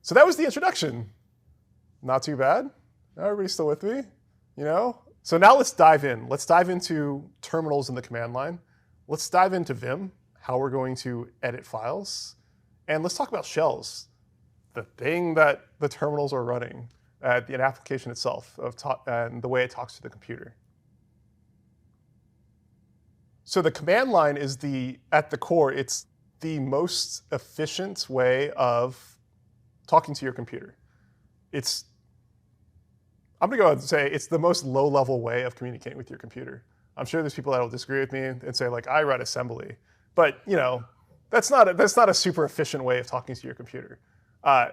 So that was the introduction. Not too bad. Everybody's still with me, you know? So now let's dive in. Let's dive into terminals in the command line. Let's dive into Vim, how we're going to edit files. And let's talk about shells, the thing that the terminals are running, the application itself, and the way it talks to the computer. So the command line is at the core, it's the most efficient way of talking to your computer. I'm gonna go ahead and say it's the most low-level way of communicating with your computer. I'm sure there's people that will disagree with me and say like, I write assembly, but that's not a super efficient way of talking to your computer. I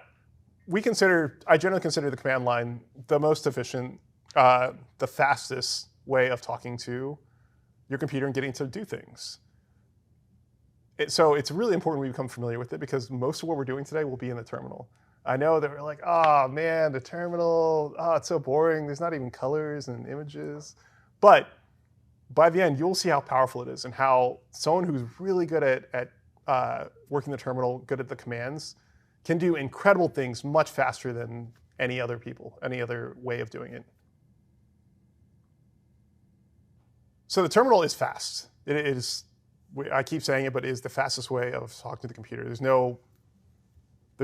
generally consider the command line the most efficient, the fastest way of talking to your computer and getting to do things. So it's really important we become familiar with it because most of what we're doing today will be in the terminal. I know that we're like, oh man, the terminal, it's so boring. There's not even colors and images. But by the end, you'll see how powerful it is and how someone who's really good at working the terminal, good at the commands, can do incredible things much faster than any other way of doing it. So the terminal is fast. It is, I keep saying it, but it is the fastest way of talking to the computer. There's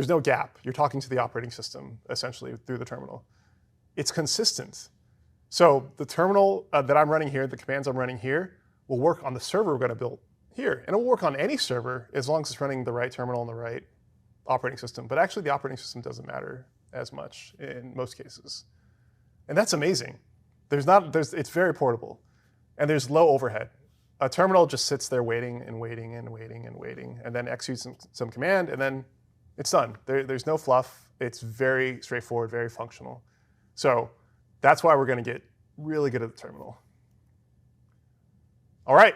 no gap. You're talking to the operating system, essentially, through the terminal. It's consistent. So the terminal that I'm running here, the commands I'm running here, will work on the server we're going to build here. And it will work on any server as long as it's running the right terminal and the right operating system. But actually, the operating system doesn't matter as much in most cases. And that's amazing. It's very portable. And there's low overhead. A terminal just sits there waiting and waiting and waiting and waiting, and then executes some command, and then it's done. There's no fluff. It's very straightforward, very functional. So that's why we're going to get really good at the terminal. All right.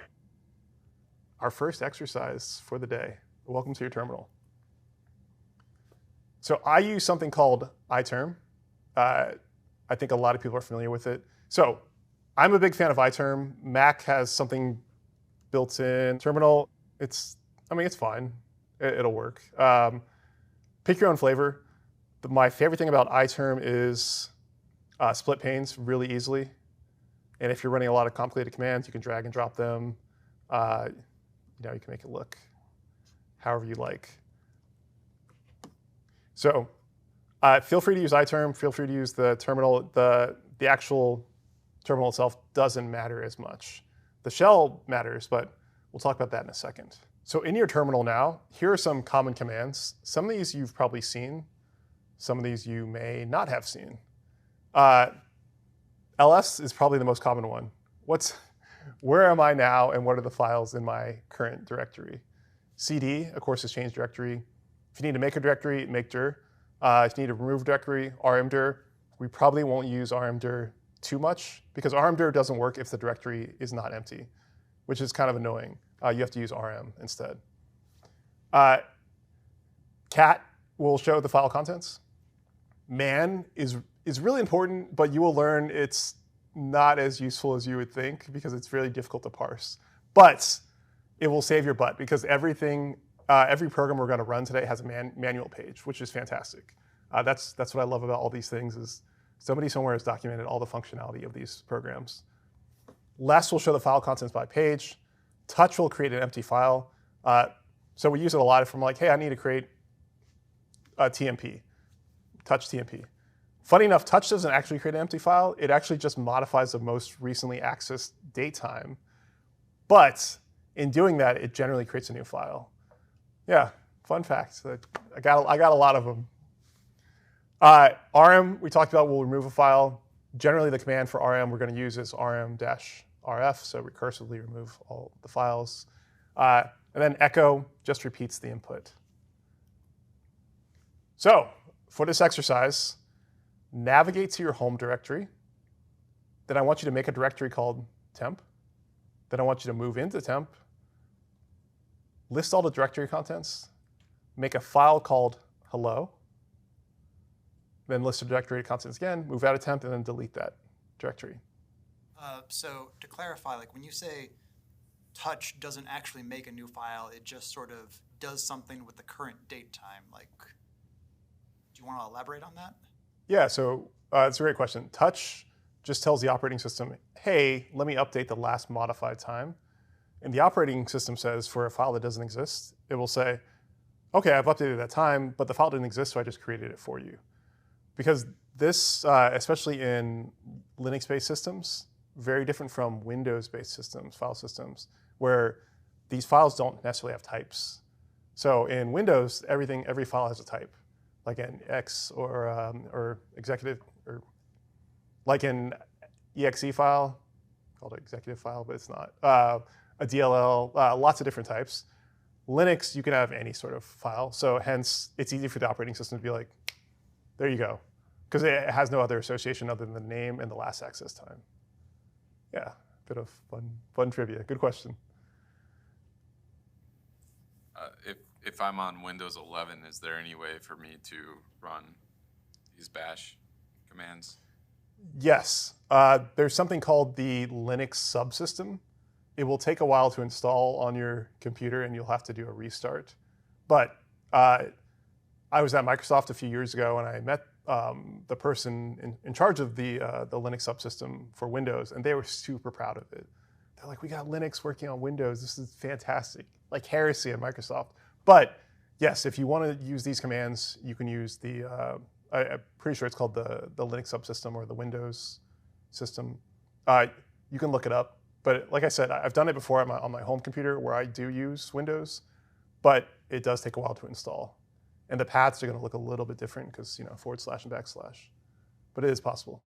Our first exercise for the day. Welcome to your terminal. So I use something called iTerm. I think a lot of people are familiar with it. So I'm a big fan of iTerm. Mac has something built in. Terminal, it's fine. It'll work. Pick your own flavor. My favorite thing about iTerm is split panes really easily. And if you're running a lot of complicated commands, you can drag and drop them. You can make it look however you like. So feel free to use iTerm. Feel free to use the terminal. The actual terminal itself doesn't matter as much. The shell matters, but we'll talk about that in a second. So in your terminal now, here are some common commands. Some of these you've probably seen. Some of these you may not have seen. ls is probably the most common one. Where am I now and what are the files in my current directory? cd, of course, is change directory. If you need to make a directory, make dir. If you need to remove a directory, rmdir. We probably won't use rmdir too much because rmdir doesn't work if the directory is not empty, which is kind of annoying. You have to use rm instead. Cat will show the file contents. Man is really important, but you will learn it's not as useful as you would think because it's really difficult to parse. But it will save your butt because every program we're going to run today has a manual page, which is fantastic. That's what I love about all these things is somebody somewhere has documented all the functionality of these programs. Less will show the file contents by page. Touch will create an empty file. So we use it a lot from like, hey, I need to create a TMP, touch TMP. Funny enough, touch doesn't actually create an empty file. It actually just modifies the most recently accessed date time. But in doing that, it generally creates a new file. Yeah, fun fact. I got a lot of them. rm, we talked about, will remove a file. Generally, the command for rm we're going to use is rm-rf, so recursively remove all the files. And then echo just repeats the input. So for this exercise, navigate to your home directory. Then I want you to make a directory called temp. Then I want you to move into temp, list all the directory contents, make a file called hello, then list the directory contents again, move out of temp, and then delete that directory. So to clarify, like when you say touch doesn't actually make a new file, it just sort of does something with the current date time, like Do you want to elaborate on that? Yeah, so it's a great question. Touch just tells the operating system, hey, let me update the last modified time. And the operating system says for a file that doesn't exist, it will say, okay, I've updated that time, but the file didn't exist, so I just created it for you. Because this, especially in Linux-based systems, very different from Windows-based systems, file systems, where these files don't necessarily have types. So in Windows, every file has a type, like an X or executive, or like an exe file, called an executive file, but it's not. A DLL, lots of different types. Linux, you can have any sort of file, so hence it's easy for the operating system to be like, there you go, because it has no other association other than the name and the last access time. Yeah, bit of fun trivia. Good question. If I'm on Windows 11, is there any way for me to run these bash commands? Yes, there's something called the Linux subsystem. It will take a while to install on your computer, and you'll have to do a restart. But I was at Microsoft a few years ago, and I met the person in charge of the Linux subsystem for Windows, and they were super proud of it. They're like, we got Linux working on Windows. This is fantastic. Like heresy at Microsoft. But yes, if you want to use these commands, you can use the, I'm pretty sure it's called the Linux subsystem or the Windows system. You can look it up. But like I said, I've done it before on my home computer where I do use Windows, but it does take a while to install. And the paths are going to look a little bit different because, / and /. But it is possible.